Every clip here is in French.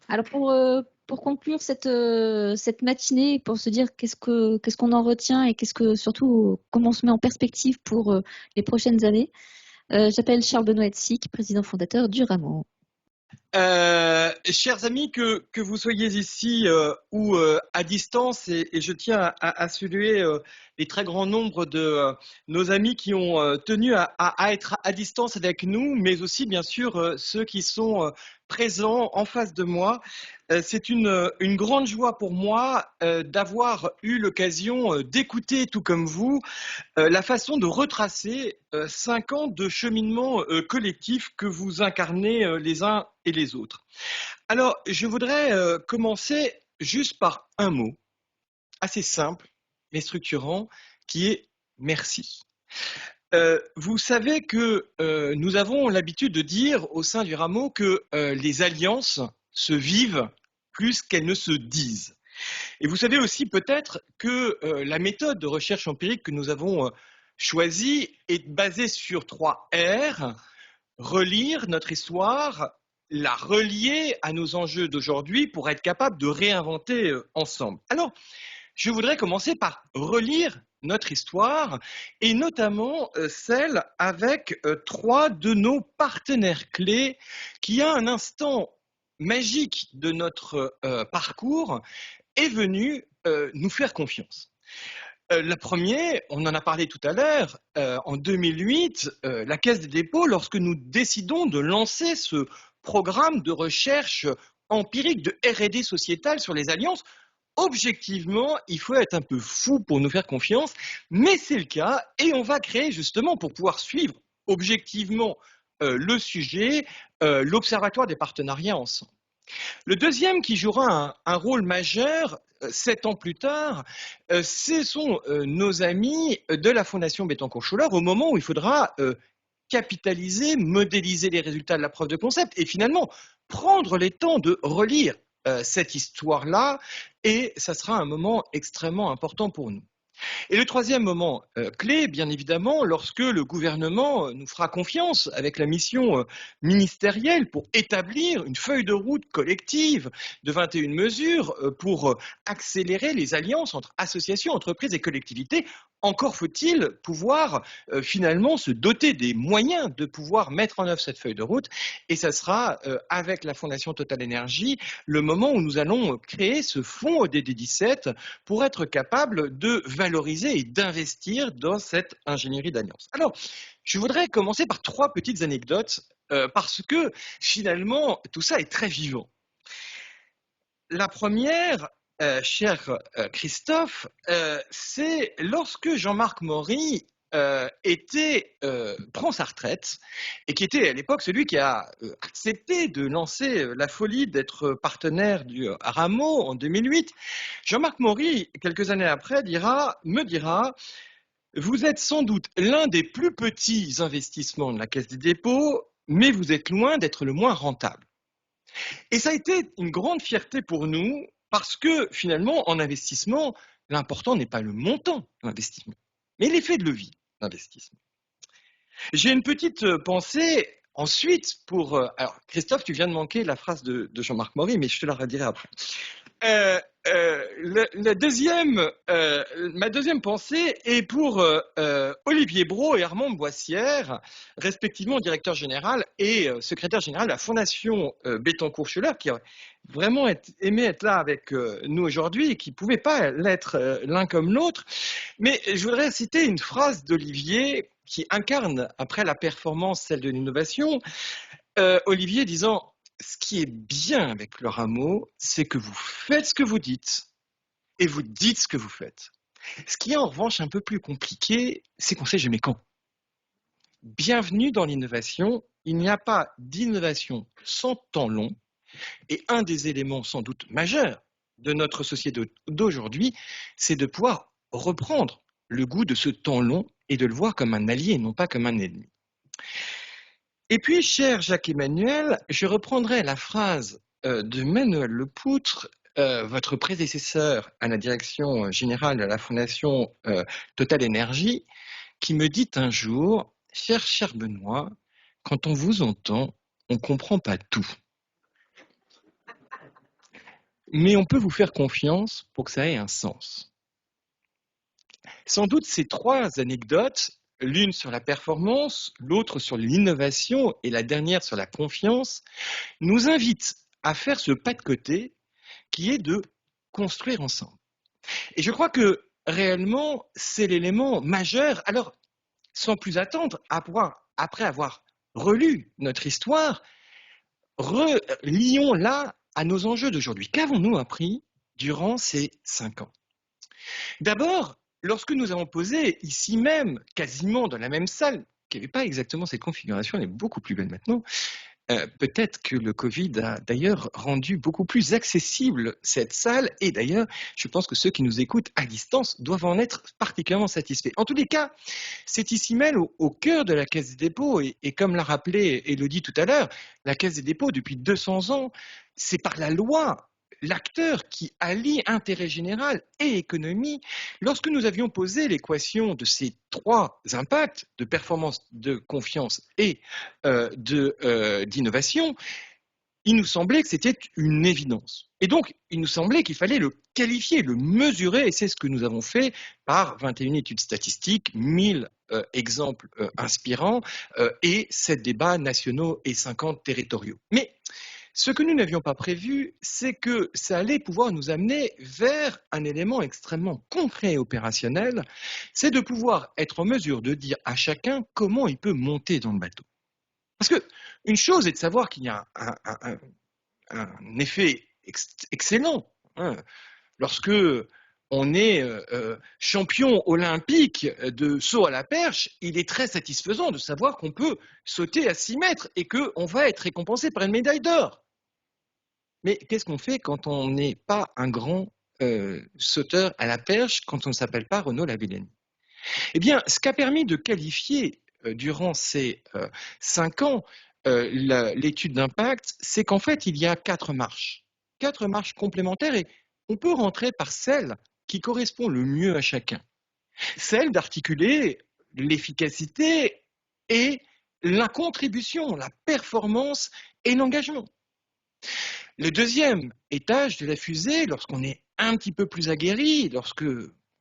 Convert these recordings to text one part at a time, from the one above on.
Alors pour conclure cette matinée, pour se dire qu'est-ce qu'on en retient et surtout comment on se met en perspective pour les prochaines années, j'appelle Charles Benoît Etsic, président fondateur du Rameau. Chers amis, que vous soyez ici ou à distance, et je tiens à saluer les très grands nombres de nos amis qui ont tenu à être à distance avec nous, mais aussi bien sûr ceux qui sont présents en face de moi. C'est une grande joie pour moi d'avoir eu l'occasion d'écouter, tout comme vous, la façon de retracer 5 ans de cheminement collectif que vous incarnez les uns et les autres. Alors, je voudrais commencer juste par un mot, assez simple, mais structurant, qui est merci. Vous savez que nous avons l'habitude de dire au sein du Rameau que les alliances se vivent plus qu'elles ne se disent. Et vous savez aussi peut-être que la méthode de recherche empirique que nous avons choisie est basée sur 3 R: relire notre histoire, la relier à nos enjeux d'aujourd'hui pour être capable de réinventer ensemble. Alors, je voudrais commencer par relire notre histoire et notamment celle avec 3 de nos partenaires clés qui, à un instant magique de notre parcours, est venu nous faire confiance. Le premier, on en a parlé tout à l'heure, en 2008, la Caisse des dépôts, lorsque nous décidons de lancer ce programme de recherche empirique de R&D sociétale sur les alliances, objectivement, il faut être un peu fou pour nous faire confiance, mais c'est le cas, et on va créer justement, pour pouvoir suivre objectivement le sujet, l'Observatoire des partenariats ensemble. Le deuxième qui jouera un rôle majeur 7 ans plus tard, ce sont nos amis de la Fondation Bettencourt-Schuller au moment où il faudra capitaliser, modéliser les résultats de la preuve de concept et finalement prendre les temps de relire cette histoire-là, et ça sera un moment extrêmement important pour nous. Et le troisième moment clé, bien évidemment, lorsque le gouvernement nous fera confiance avec la mission ministérielle pour établir une feuille de route collective de 21 mesures pour accélérer les alliances entre associations, entreprises et collectivités. Encore faut-il pouvoir finalement se doter des moyens de pouvoir mettre en œuvre cette feuille de route, et ça sera avec la Fondation Total Énergie le moment où nous allons créer ce fonds ODD17 pour être capable de valoriser et d'investir dans cette ingénierie d'alliance. Alors, je voudrais commencer par 3 petites anecdotes parce que finalement, tout ça est très vivant. La première, cher Christophe, c'est lorsque Jean-Marc Maury prend sa retraite et qui était à l'époque celui qui a accepté de lancer la folie d'être partenaire du Rameau en 2008. Jean-Marc Maury, quelques années après, me dira: vous êtes sans doute l'un des plus petits investissements de la Caisse des dépôts, mais vous êtes loin d'être le moins rentable. Et ça a été une grande fierté pour nous parce que finalement, en investissement, l'important n'est pas le montant de l'investissement, mais l'effet de levier de l'investissement. J'ai une petite pensée ensuite pour... alors, Christophe, tu viens de manquer la phrase de Jean-Marc Maury, mais je te la redirai après. Ma deuxième pensée est pour Olivier Brault et Armand Boissière, respectivement directeur général et secrétaire général de la Fondation Bettencourt-Schuller, qui a vraiment aimé être là avec nous aujourd'hui et qui ne pouvait pas l'être l'un comme l'autre. Mais je voudrais citer une phrase d'Olivier qui incarne après la performance celle de l'innovation. Olivier disant: ce qui est bien avec le Rameau, c'est que vous faites ce que vous dites et vous dites ce que vous faites. Ce qui est en revanche un peu plus compliqué, c'est qu'on sait jamais quand. Bienvenue dans l'innovation. Il n'y a pas d'innovation sans temps long, et un des éléments sans doute majeurs de notre société d'aujourd'hui, c'est de pouvoir reprendre le goût de ce temps long et de le voir comme un allié et non pas comme un ennemi. Et puis, cher Jacques-Emmanuel, je reprendrai la phrase de Manuel Lepoutre, votre prédécesseur à la direction générale de la Fondation Total Énergie, qui me dit un jour: cher Benoît, quand on vous entend, on ne comprend pas tout. mais on peut vous faire confiance pour que ça ait un sens. Sans doute ces 3 anecdotes, l'une sur la performance, l'autre sur l'innovation et la dernière sur la confiance, nous invitent à faire ce pas de côté qui est de construire ensemble. Et je crois que réellement, c'est l'élément majeur. Alors, sans plus attendre, après avoir relu notre histoire, relions-la à nos enjeux d'aujourd'hui. Qu'avons-nous appris durant ces 5 ans? D'abord, lorsque nous avons posé ici même, quasiment dans la même salle, qui n'avait pas exactement cette configuration, elle est beaucoup plus belle maintenant, peut-être que le Covid a d'ailleurs rendu beaucoup plus accessible cette salle et d'ailleurs, je pense que ceux qui nous écoutent à distance doivent en être particulièrement satisfaits. En tous les cas, c'est ici même au cœur de la Caisse des dépôts et comme l'a rappelé Élodie tout à l'heure, la Caisse des dépôts depuis 200 ans, c'est par la loi l'acteur qui allie intérêt général et économie. Lorsque nous avions posé l'équation de ces 3 impacts, de performance, de confiance et d'innovation, il nous semblait que c'était une évidence. Et donc, il nous semblait qu'il fallait le qualifier, le mesurer, et c'est ce que nous avons fait par 21 études statistiques, 1000 exemples inspirants et 7 débats nationaux et 50 territoriaux. Mais ce que nous n'avions pas prévu, c'est que ça allait pouvoir nous amener vers un élément extrêmement concret et opérationnel, c'est de pouvoir être en mesure de dire à chacun comment il peut monter dans le bateau. Parce que une chose est de savoir qu'il y a un effet excellent. Hein. Lorsque on est champion olympique de saut à la perche, il est très satisfaisant de savoir qu'on peut sauter à 6 mètres et qu'on va être récompensé par une médaille d'or. Mais qu'est-ce qu'on fait quand on n'est pas un grand sauteur à la perche, quand on ne s'appelle pas Renaud Lavillenie? Eh bien, ce qu'a permis de qualifier durant ces 5 ans l'étude d'impact, c'est qu'en fait, il y a 4 marches. 4 marches complémentaires et on peut rentrer par celle qui correspond le mieux à chacun. Celle d'articuler l'efficacité et la contribution, la performance et l'engagement. Le deuxième étage de la fusée, lorsqu'on est un petit peu plus aguerri, lorsque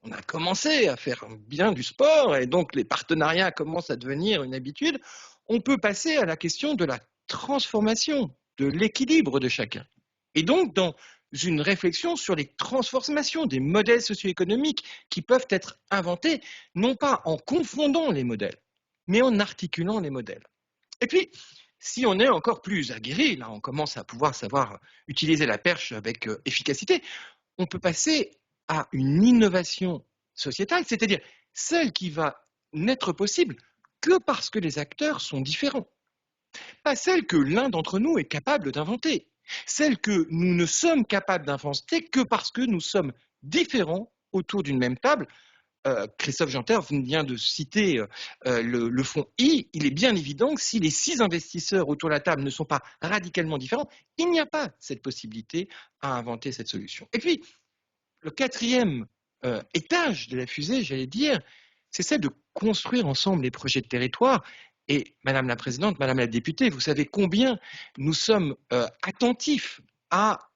on a commencé à faire bien du sport et donc les partenariats commencent à devenir une habitude, on peut passer à la question de la transformation, de l'équilibre de chacun. Et donc, dans une réflexion sur les transformations des modèles socio-économiques qui peuvent être inventés, non pas en confondant les modèles, mais en articulant les modèles. Et puis, si on est encore plus aguerri, là on commence à pouvoir savoir utiliser la perche avec efficacité, on peut passer à une innovation sociétale, c'est-à-dire celle qui va n'être possible que parce que les acteurs sont différents. Pas celle que l'un d'entre nous est capable d'inventer, celle que nous ne sommes capables d'inventer que parce que nous sommes différents autour d'une même table. Christophe Janter vient de citer le fonds I, il est bien évident que si les 6 investisseurs autour de la table ne sont pas radicalement différents, il n'y a pas cette possibilité à inventer cette solution. Et puis, le 4e étage de la fusée, j'allais dire, c'est celle de construire ensemble les projets de territoire. Et Madame la Présidente, Madame la députée, vous savez combien nous sommes attentifs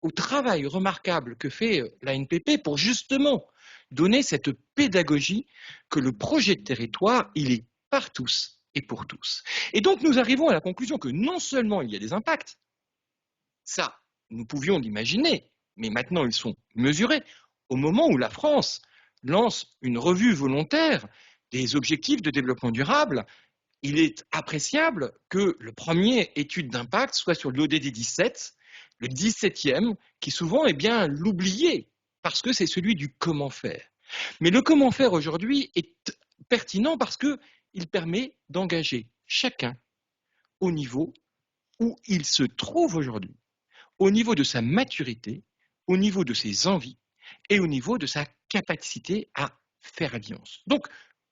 au travail remarquable que fait l'ANPP pour justement donner cette pédagogie que le projet de territoire, il est par tous et pour tous. Et donc nous arrivons à la conclusion que non seulement il y a des impacts, ça, nous pouvions l'imaginer, mais maintenant ils sont mesurés. Au moment où la France lance une revue volontaire des objectifs de développement durable, il est appréciable que le premier étude d'impact soit sur l'ODD 17, le 17e, qui souvent est bien l'oublié, parce que c'est celui du comment faire. Mais le comment faire aujourd'hui est pertinent parce qu'il permet d'engager chacun au niveau où il se trouve aujourd'hui, au niveau de sa maturité, au niveau de ses envies et au niveau de sa capacité à faire alliance. Donc,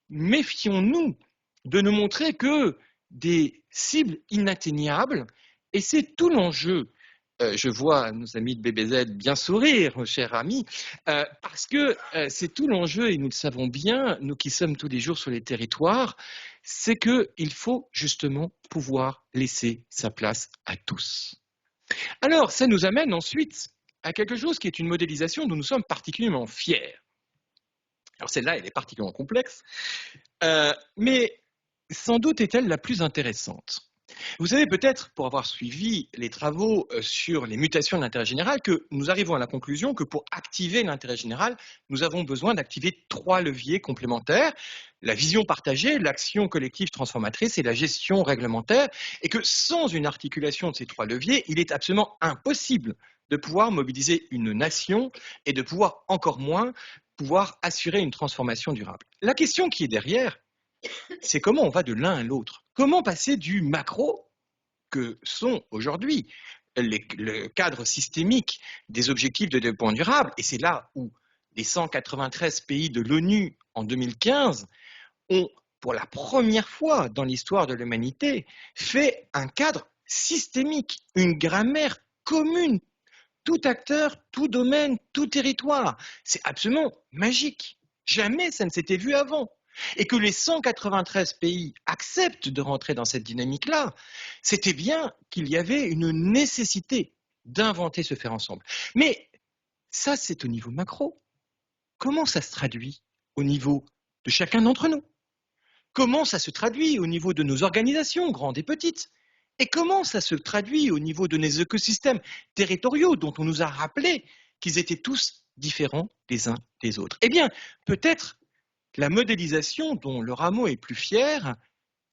méfions-nous de ne montrer que des cibles inatteignables, et c'est tout l'enjeu. Je vois nos amis de BBZ bien sourire, cher ami, parce que c'est tout l'enjeu, et nous le savons bien, nous qui sommes tous les jours sur les territoires, c'est qu'il faut justement pouvoir laisser sa place à tous. Alors, ça nous amène ensuite à quelque chose qui est une modélisation dont nous sommes particulièrement fiers. Alors celle-là, elle est particulièrement complexe, mais sans doute est-elle la plus intéressante. Vous savez peut-être, pour avoir suivi les travaux sur les mutations de l'intérêt général, que nous arrivons à la conclusion que pour activer l'intérêt général, nous avons besoin d'activer 3 leviers complémentaires: la vision partagée, l'action collective transformatrice et la gestion réglementaire, et que sans une articulation de ces 3 leviers, il est absolument impossible de pouvoir mobiliser une nation et de pouvoir encore moins pouvoir assurer une transformation durable. La question qui est derrière, c'est comment on va de l'un à l'autre. Comment passer du macro, que sont aujourd'hui le cadre systémique des objectifs de développement durable, et c'est là où les 193 pays de l'ONU en 2015 ont, pour la première fois dans l'histoire de l'humanité, fait un cadre systémique, une grammaire commune, tout acteur, tout domaine, tout territoire. C'est absolument magique. Jamais ça ne s'était vu avant. Et que les 193 pays acceptent de rentrer dans cette dynamique-là, c'était bien qu'il y avait une nécessité d'inventer ce faire ensemble. Mais ça, c'est au niveau macro. Comment ça se traduit au niveau de chacun d'entre nous? Comment ça se traduit au niveau de nos organisations, grandes et petites? Et comment ça se traduit au niveau de nos écosystèmes territoriaux dont on nous a rappelé qu'ils étaient tous différents les uns des autres? Eh bien, peut-être la modélisation dont le Rameau est plus fier,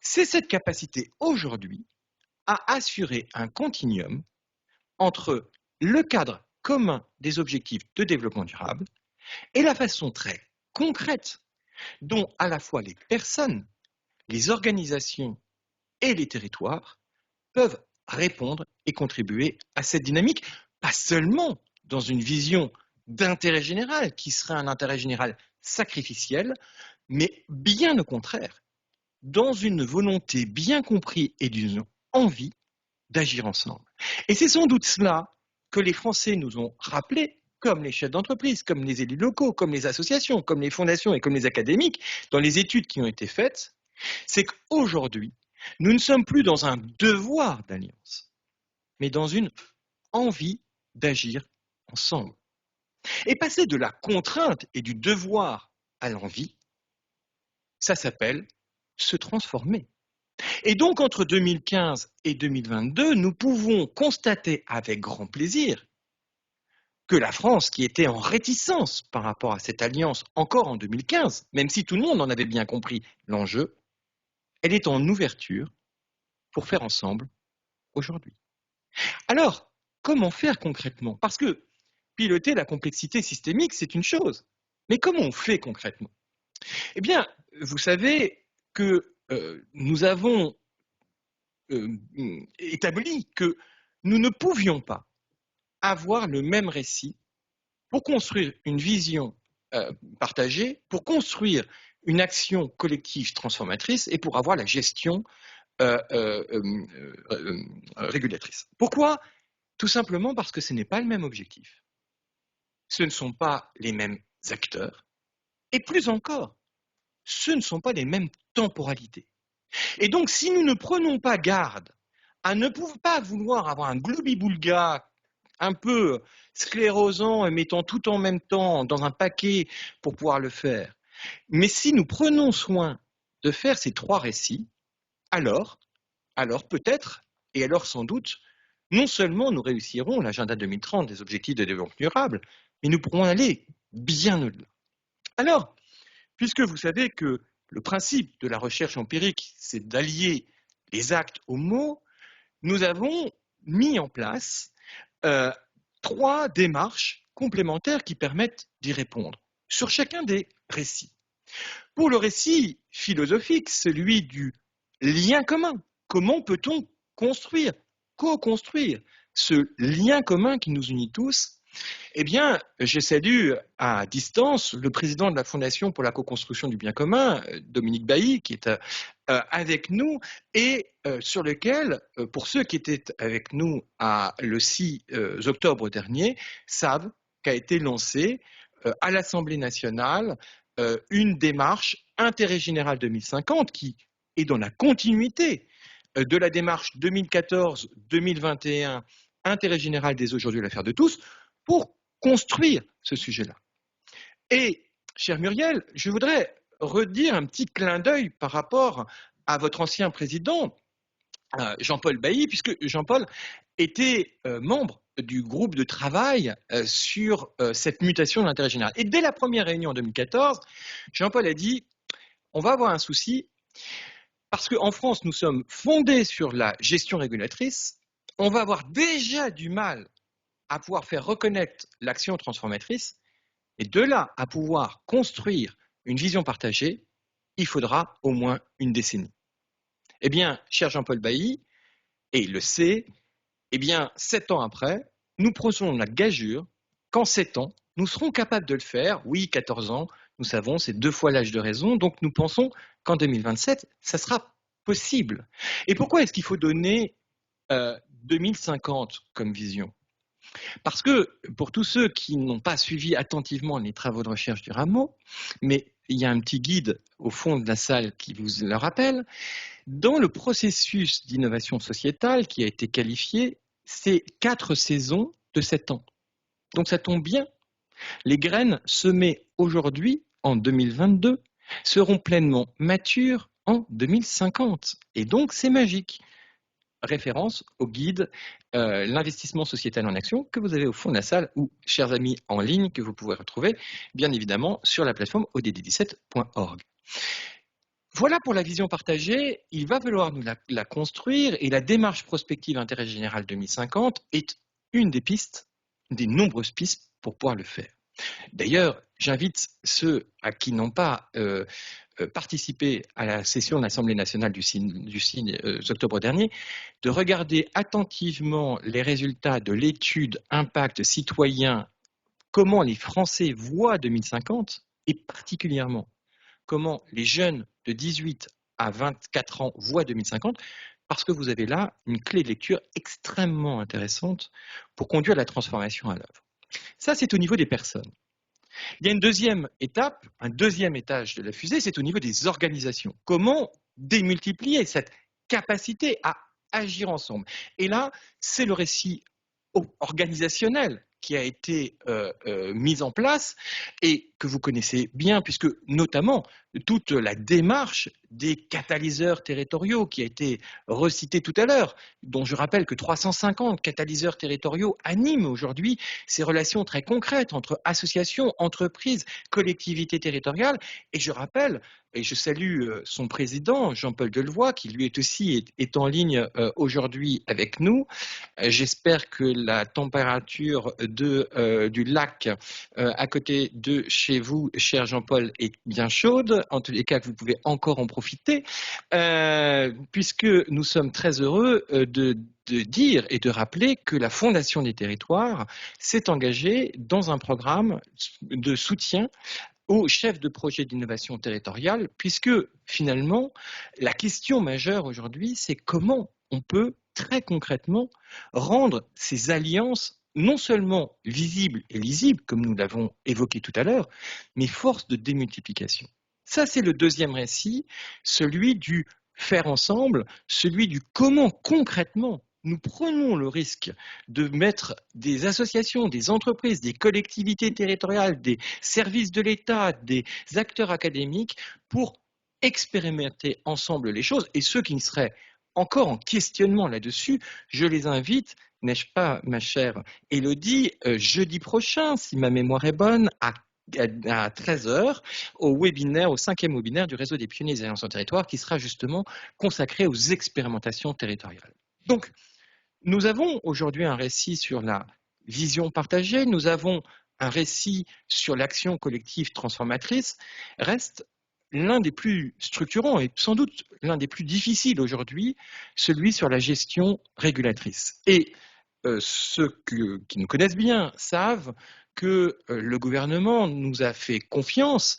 c'est cette capacité aujourd'hui à assurer un continuum entre le cadre commun des objectifs de développement durable et la façon très concrète dont à la fois les personnes, les organisations et les territoires peuvent répondre et contribuer à cette dynamique, pas seulement dans une vision d'intérêt général qui serait un intérêt général sacrificiel, mais bien au contraire, dans une volonté bien comprise et d'une envie d'agir ensemble. Et c'est sans doute cela que les Français nous ont rappelé, comme les chefs d'entreprise, comme les élus locaux, comme les associations, comme les fondations et comme les académiques, dans les études qui ont été faites, c'est qu'aujourd'hui, nous ne sommes plus dans un devoir d'alliance, mais dans une envie d'agir ensemble. Et passer de la contrainte et du devoir à l'envie, ça s'appelle se transformer. Et donc, entre 2015 et 2022, nous pouvons constater avec grand plaisir que la France, qui était en réticence par rapport à cette alliance encore en 2015, même si tout le monde en avait bien compris l'enjeu, elle est en ouverture pour faire ensemble aujourd'hui. Alors, comment faire concrètement? Parce que piloter la complexité systémique, c'est une chose, mais comment on fait concrètement? Eh bien, vous savez que nous avons établi que nous ne pouvions pas avoir le même récit pour construire une vision partagée, pour construire une action collective transformatrice et pour avoir la gestion régulatrice. Pourquoi? Tout simplement parce que ce n'est pas le même objectif. Ce ne sont pas les mêmes acteurs et plus encore, ce ne sont pas les mêmes temporalités. Et donc, si nous ne prenons pas garde à ne pas vouloir avoir un gloubi-boulga un peu sclérosant et mettant tout en même temps dans un paquet pour pouvoir le faire, mais si nous prenons soin de faire ces 3 récits, alors peut-être, et alors sans doute, non seulement nous réussirons l'agenda 2030 des objectifs de développement durable, mais nous pourrons aller bien au-delà. Alors, puisque vous savez que le principe de la recherche empirique, c'est d'allier les actes aux mots, nous avons mis en place 3 démarches complémentaires qui permettent d'y répondre sur chacun des récits. Pour le récit philosophique, celui du lien commun, comment peut-on construire, co-construire ce lien commun qui nous unit tous? Eh bien, je salue à distance le président de la Fondation pour la co-construction du bien commun, Dominique Bailly, qui est avec nous et sur lequel, pour ceux qui étaient avec nous le 6 octobre dernier, savent qu'a été lancée à l'Assemblée nationale une démarche Intérêt général 2050 qui est dans la continuité de la démarche 2014-2021 Intérêt général des aujourd'hui l'affaire de tous, pour construire ce sujet-là. Et, cher Muriel, je voudrais redire un petit clin d'œil par rapport à votre ancien président, Jean-Paul Bailly, puisque Jean-Paul était membre du groupe de travail sur cette mutation de l'intérêt général. Et dès la première réunion en 2014, Jean-Paul a dit « on va avoir un souci parce qu'en France, nous sommes fondés sur la gestion régulatrice, on va avoir déjà du mal à pouvoir faire reconnaître l'action transformatrice, et de là à pouvoir construire une vision partagée, il faudra au moins une décennie. » Eh bien, cher Jean-Paul Bailly, et il le sait, eh bien, 7 ans après, nous prenons la gageure qu'en 7 ans, nous serons capables de le faire. Oui, 14 ans, nous savons, c'est 2 fois l'âge de raison, donc nous pensons qu'en 2027, ça sera possible. Et pourquoi est-ce qu'il faut donner 2050 comme vision? Parce que pour tous ceux qui n'ont pas suivi attentivement les travaux de recherche du Rameau, mais il y a un petit guide au fond de la salle qui vous le rappelle, dans le processus d'innovation sociétale qui a été qualifié, c'est 4 saisons de 7 ans. Donc ça tombe bien. Les graines semées aujourd'hui, en 2022, seront pleinement matures en 2050. Et donc c'est magique. Référence au guide l'investissement sociétal en action que vous avez au fond de la salle ou, chers amis, en ligne, que vous pouvez retrouver, bien évidemment, sur la plateforme odd17.org. Voilà pour la vision partagée, il va falloir nous la construire et la démarche prospective intérêt général 2050 est une des pistes, des nombreuses pistes pour pouvoir le faire. D'ailleurs, j'invite ceux à qui n'ont pas participé à la session de l'Assemblée nationale du 6 octobre dernier, de regarder attentivement les résultats de l'étude Impact citoyen, comment les Français voient 2050, et particulièrement comment les jeunes de 18 à 24 ans voient 2050, parce que vous avez là une clé de lecture extrêmement intéressante pour conduire la transformation à l'œuvre. Ça, c'est au niveau des personnes. Il y a une deuxième étape, un deuxième étage de la fusée, c'est au niveau des organisations. Comment démultiplier cette capacité à agir ensemble? Et là, c'est le récit organisationnel qui a été mis en place et que vous connaissez bien, puisque notamment toute la démarche des catalyseurs territoriaux qui a été recitée tout à l'heure, dont je rappelle que 350 catalyseurs territoriaux animent aujourd'hui ces relations très concrètes entre associations, entreprises, collectivités territoriales. Et je rappelle, et je salue son président, Jean-Paul Delevoye, qui lui est en ligne aujourd'hui avec nous. J'espère que la température du lac à côté de chez vous, cher Jean-Paul, est bien chaude. En tous les cas, que vous pouvez encore en profiter, puisque nous sommes très heureux de dire et de rappeler que la Fondation des territoires s'est engagée dans un programme de soutien aux chefs de projet d'innovation territoriale, puisque finalement, la question majeure aujourd'hui, c'est comment on peut très concrètement rendre ces alliances non seulement visibles et lisibles, comme nous l'avons évoqué tout à l'heure, mais force de démultiplication. Ça, c'est le deuxième récit, celui du faire ensemble, celui du comment concrètement nous prenons le risque de mettre des associations, des entreprises, des collectivités territoriales, des services de l'État, des acteurs académiques pour expérimenter ensemble les choses. Et ceux qui seraient encore en questionnement là-dessus, je les invite, n'est-ce pas, ma chère Élodie, jeudi prochain, si ma mémoire est bonne, à 13h, au 5e webinaire du réseau des pionniers des alliances en territoire, qui sera justement consacré aux expérimentations territoriales. Donc, nous avons aujourd'hui un récit sur la vision partagée, nous avons un récit sur l'action collective transformatrice, reste l'un des plus structurants et sans doute l'un des plus difficiles aujourd'hui, celui sur la gestion régulatrice. Et ceux qui nous connaissent bien savent que le gouvernement nous a fait confiance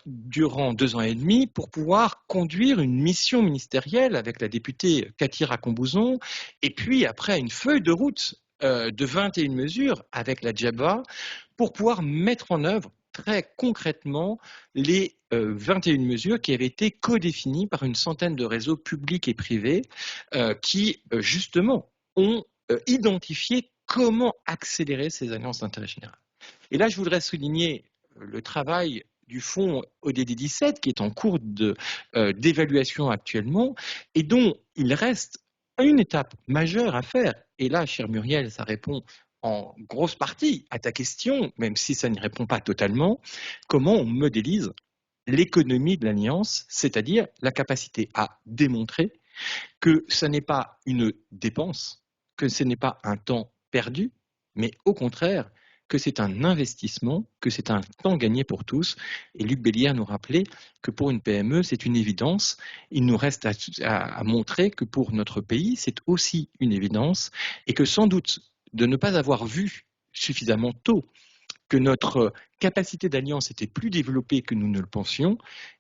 durant 2 ans et demi pour pouvoir conduire une mission ministérielle avec la députée Cathy Racon-Bouzon et puis après une feuille de route de 21 mesures avec la JABA pour pouvoir mettre en œuvre très concrètement les 21 mesures qui avaient été codéfinies par une centaine de réseaux publics et privés qui justement ont identifié comment accélérer ces alliances d'intérêt général. Et là, je voudrais souligner le travail du fonds ODD 17 qui est en cours d'évaluation actuellement et dont il reste une étape majeure à faire. Et là, cher Muriel, ça répond en grosse partie à ta question, même si ça n'y répond pas totalement. Comment on modélise l'économie de l'alliance, c'est-à-dire la capacité à démontrer que ce n'est pas une dépense, que ce n'est pas un temps perdu, mais au contraire, que c'est un investissement, que c'est un temps gagné pour tous. Et Luc Bellière nous rappelait que pour une PME, c'est une évidence. Il nous reste à montrer que pour notre pays, c'est aussi une évidence et que sans doute de ne pas avoir vu suffisamment tôt que notre capacité d'alliance était plus développée que nous ne le pensions,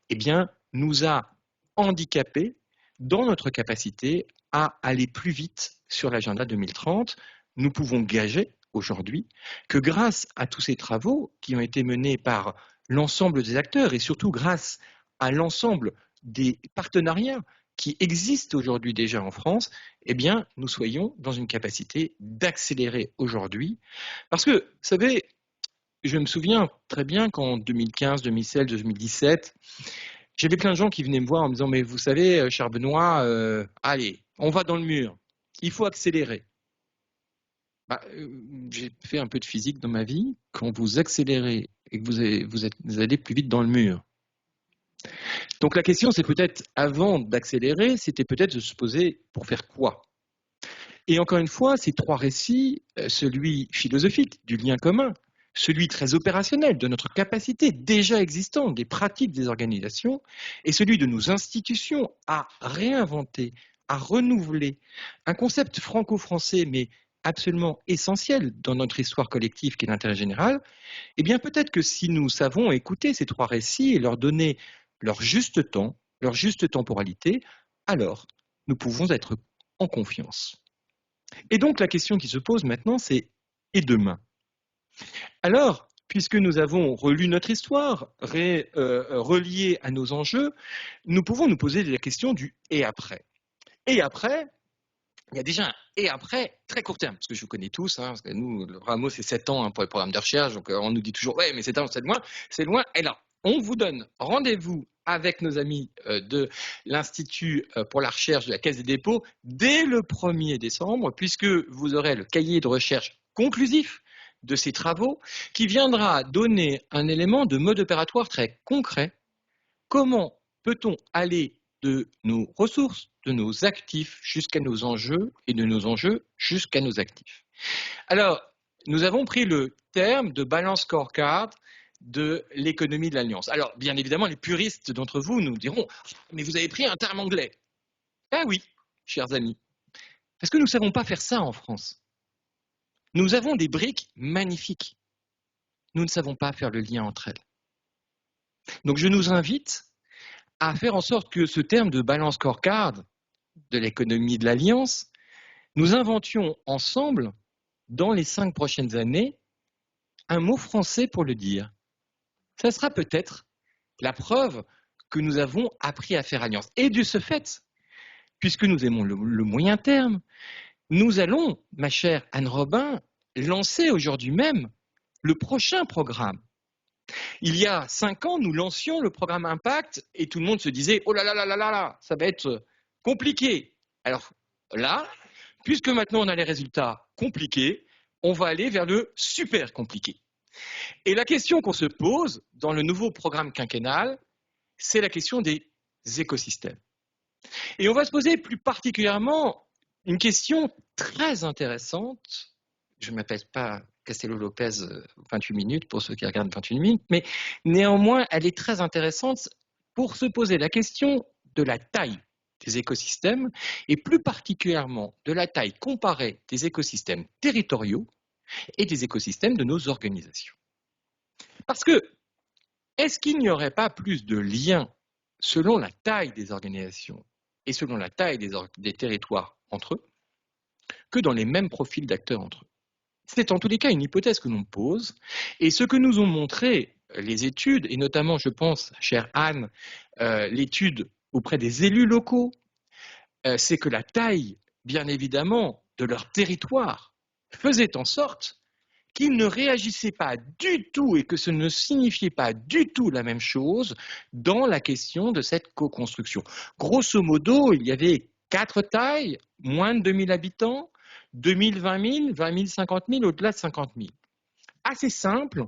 eh bien, nous a handicapés dans notre capacité à aller plus vite sur l'agenda 2030. Nous pouvons gager aujourd'hui que grâce à tous ces travaux qui ont été menés par l'ensemble des acteurs et surtout grâce à l'ensemble des partenariats qui existent aujourd'hui déjà en France, eh bien, nous soyons dans une capacité d'accélérer aujourd'hui. Parce que, vous savez, je me souviens très bien qu'en 2015, 2016, 2017, j'avais plein de gens qui venaient me voir en me disant « Mais vous savez, cher Benoît, allez, on va dans le mur, il faut accélérer. » J'ai fait un peu de physique dans ma vie. Quand vous accélérez et que vous allez plus vite dans le mur. Donc la question, c'est peut-être, avant d'accélérer, c'était peut-être de se poser pour faire quoi? Et encore une fois, ces trois récits, celui philosophique du lien commun, celui très opérationnel de notre capacité déjà existante, des pratiques des organisations, et celui de nos institutions à réinventer, à renouveler un concept franco-français, mais absolument essentiel dans notre histoire collective qui est l'intérêt général, eh bien peut-être que si nous savons écouter ces trois récits et leur donner leur juste temps, leur juste temporalité, alors nous pouvons être en confiance. Et donc la question qui se pose maintenant, c'est « et demain ?» Alors, puisque nous avons relu notre histoire, relié à nos enjeux, nous pouvons nous poser la question du « et après ». Et après, il y a déjà un « et après » très court terme, parce que je vous connais tous, parce que nous, le Ramo, c'est 7 ans pour les programmes de recherche, donc on nous dit toujours « ouais, mais 7 ans, c'est loin », et là, on vous donne rendez-vous avec nos amis de l'Institut pour la recherche de la Caisse des dépôts dès le 1er décembre, puisque vous aurez le cahier de recherche conclusif de ces travaux qui viendra donner un élément de mode opératoire très concret. Comment peut-on aller de nos ressources, de nos actifs jusqu'à nos enjeux et de nos enjeux jusqu'à nos actifs? Alors, nous avons pris le terme de balance scorecard de l'économie de l'alliance. Alors, bien évidemment, les puristes d'entre vous nous diront « mais vous avez pris un terme anglais ». Ah oui, chers amis, parce que nous ne savons pas faire ça en France. Nous avons des briques magnifiques. Nous ne savons pas faire le lien entre elles. Donc, je nous invite à faire en sorte que ce terme de balance scorecard de l'économie de l'alliance, nous inventions ensemble, dans les 5 prochaines années, un mot français pour le dire. Ça sera peut-être la preuve que nous avons appris à faire alliance. Et de ce fait, puisque nous aimons le moyen terme, nous allons, ma chère Anne Robin, lancer aujourd'hui même le prochain programme. Il y a 5 ans, nous lancions le programme Impact et tout le monde se disait « oh là là là là là là, ça va être compliqué ». Alors là, puisque maintenant on a les résultats compliqués, on va aller vers le super compliqué. Et la question qu'on se pose dans le nouveau programme quinquennal, c'est la question des écosystèmes. Et on va se poser plus particulièrement une question très intéressante. Je ne m'appelle pas Castello-Lopez 28 minutes pour ceux qui regardent 28 minutes, mais néanmoins, elle est très intéressante pour se poser la question de la taille des écosystèmes et plus particulièrement de la taille comparée des écosystèmes territoriaux et des écosystèmes de nos organisations. Parce que, est-ce qu'il n'y aurait pas plus de liens selon la taille des organisations et selon la taille des territoires entre eux que dans les mêmes profils d'acteurs entre eux? C'est en tous les cas une hypothèse que l'on pose et ce que nous ont montré les études, et notamment, je pense, chère Anne, l'étude auprès des élus locaux, c'est que la taille, bien évidemment, de leur territoire faisait en sorte qu'ils ne réagissaient pas du tout et que ce ne signifiait pas du tout la même chose dans la question de cette co-construction. Grosso modo, il y avait 4 tailles, moins de 2000 habitants, 2000, 20 000, 20 000, 50 000, au-delà de 50 000. Assez simple,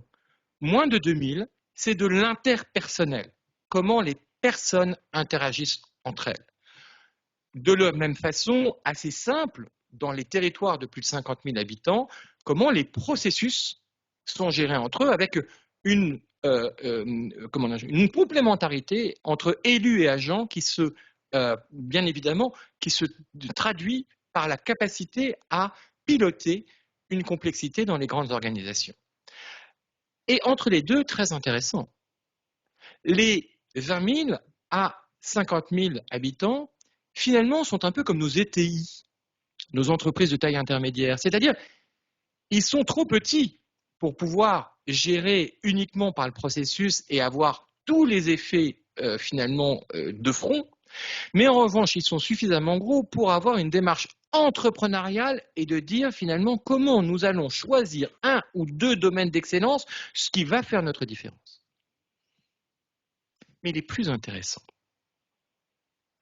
moins de 2000, c'est de l'interpersonnel. Comment les personnes interagissent entre elles. De la même façon, assez simple, dans les territoires de plus de 50 000 habitants, comment les processus sont gérés entre eux avec une complémentarité entre élus et agents qui se, bien évidemment, qui se traduit par la capacité à piloter une complexité dans les grandes organisations. Et entre les deux, très intéressant, les 20 000 à 50 000 habitants, finalement, sont un peu comme nos ETI, nos entreprises de taille intermédiaire. C'est-à-dire, ils sont trop petits pour pouvoir gérer uniquement par le processus et avoir tous les effets finalement de front. Mais en revanche, ils sont suffisamment gros pour avoir une démarche entrepreneuriale et de dire finalement comment nous allons choisir 1 ou 2 domaines d'excellence, ce qui va faire notre différence. Mais les plus intéressants,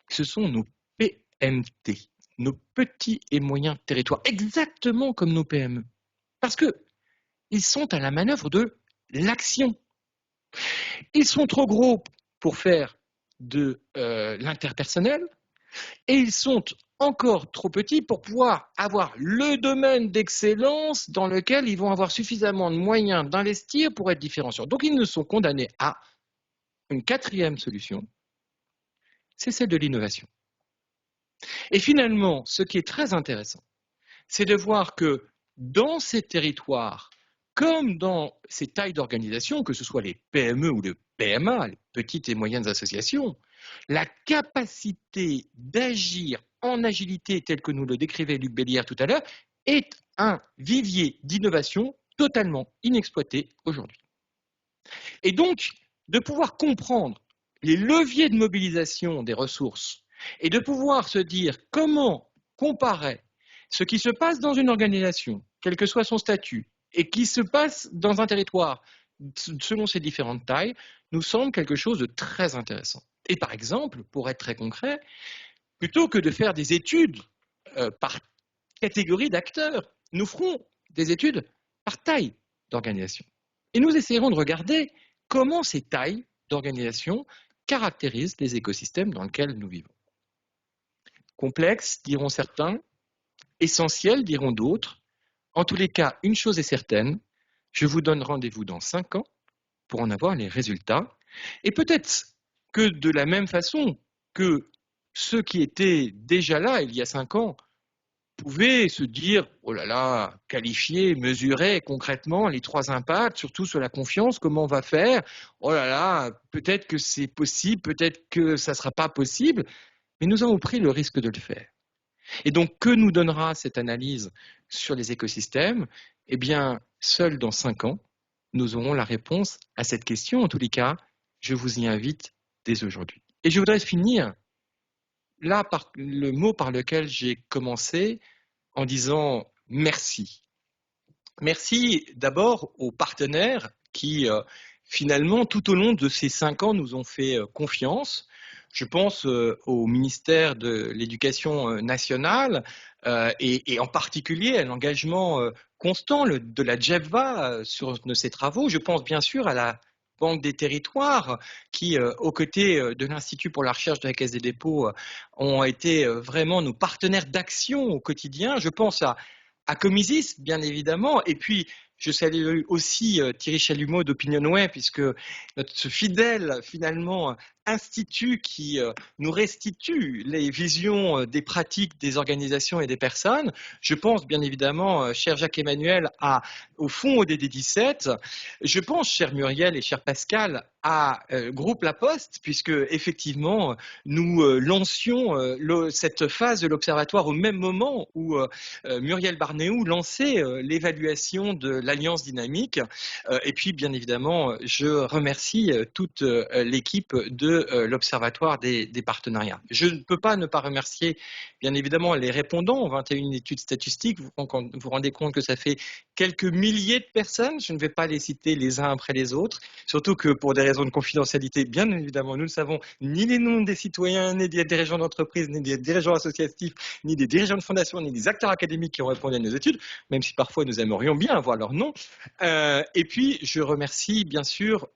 ce sont nos PMT, nos petits et moyens territoires, exactement comme nos PME. Parce qu'ils sont à la manœuvre de l'action. Ils sont trop gros pour faire de l'interpersonnel et ils sont encore trop petits pour pouvoir avoir le domaine d'excellence dans lequel ils vont avoir suffisamment de moyens d'investir pour être différenciants. Donc ils ne sont condamnés à une 4e solution, c'est celle de l'innovation. Et finalement, ce qui est très intéressant, c'est de voir que dans ces territoires, comme dans ces tailles d'organisation, que ce soit les PME ou le PMA, les petites et moyennes associations, la capacité d'agir en agilité, telle que nous le décrivait Luc Bellière tout à l'heure, est un vivier d'innovation totalement inexploité aujourd'hui. Et donc, de pouvoir comprendre les leviers de mobilisation des ressources et de pouvoir se dire comment comparer ce qui se passe dans une organisation, quel que soit son statut, et qui se passe dans un territoire selon ses différentes tailles, nous semble quelque chose de très intéressant. Et par exemple, pour être très concret, plutôt que de faire des études par catégorie d'acteurs, nous ferons des études par taille d'organisation. Et nous essayerons de regarder comment ces tailles d'organisation caractérisent les écosystèmes dans lesquels nous vivons. Complexe, diront certains, essentiel, diront d'autres. En tous les cas, une chose est certaine, je vous donne rendez-vous dans 5 ans pour en avoir les résultats. Et peut-être que de la même façon que ceux qui étaient déjà là il y a 5 ans pouvaient se dire, oh là là, qualifier, mesurer concrètement les 3 impacts, surtout sur la confiance, comment on va faire, oh là là, peut-être que c'est possible, peut-être que ça ne sera pas possible, mais nous avons pris le risque de le faire. Et donc, que nous donnera cette analyse sur les écosystèmes? Eh bien, seul dans 5 ans, nous aurons la réponse à cette question. En tous les cas, je vous y invite dès aujourd'hui. Et je voudrais finir là par le mot par lequel j'ai commencé en disant merci. Merci d'abord aux partenaires qui, finalement, tout au long de ces 5 ans, nous ont fait confiance. Je pense au ministère de l'Éducation nationale et en particulier à l'engagement constant de la GEVA sur ces travaux. Je pense bien sûr à la Banque des territoires qui, aux côtés de l'Institut pour la recherche de la Caisse des dépôts, ont été vraiment nos partenaires d'action au quotidien. Je pense à Comisis, bien évidemment, et puis je salue aussi Thierry Chalumeau d'Opinionway, puisque notre fidèle, finalement, institut qui nous restitue les visions des pratiques des organisations et des personnes. Je pense, bien évidemment, cher Jacques-Emmanuel, au fonds ODD 17. Je pense, cher Muriel et cher Pascal, à Groupe La Poste, puisque, effectivement, nous lancions cette phase de l'observatoire au même moment où Muriel Barnéou lançait l'évaluation de l'Alliance Dynamique. Et puis, bien évidemment, je remercie toute l'équipe de l'Observatoire des partenariats. Je ne peux pas ne pas remercier, bien évidemment, les répondants aux 21 études statistiques. Vous vous rendez compte que ça fait quelques milliers de personnes. Je ne vais pas les citer les uns après les autres, surtout que pour des raisons de confidentialité, bien évidemment, nous ne savons ni les noms des citoyens, ni des dirigeants d'entreprise, ni des dirigeants associatifs, ni des dirigeants de fondation, ni des acteurs académiques qui ont répondu à nos études, même si parfois nous aimerions bien avoir leur nom. Et puis, je remercie bien sûr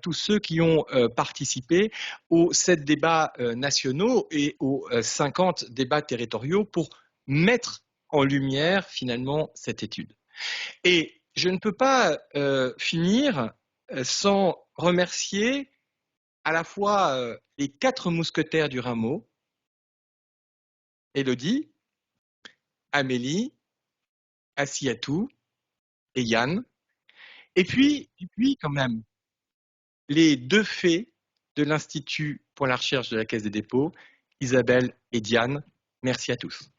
tous ceux qui ont participé aux 7 débats nationaux et aux 50 débats territoriaux pour mettre en lumière finalement cette étude. Et je ne peux pas finir sans remercier à la fois les 4 mousquetaires du Rameau, Élodie, Amélie, Assiatou et Yann, et puis quand même les 2 fées de l'Institut pour la recherche de la Caisse des dépôts, Isabelle et Diane. Merci à tous.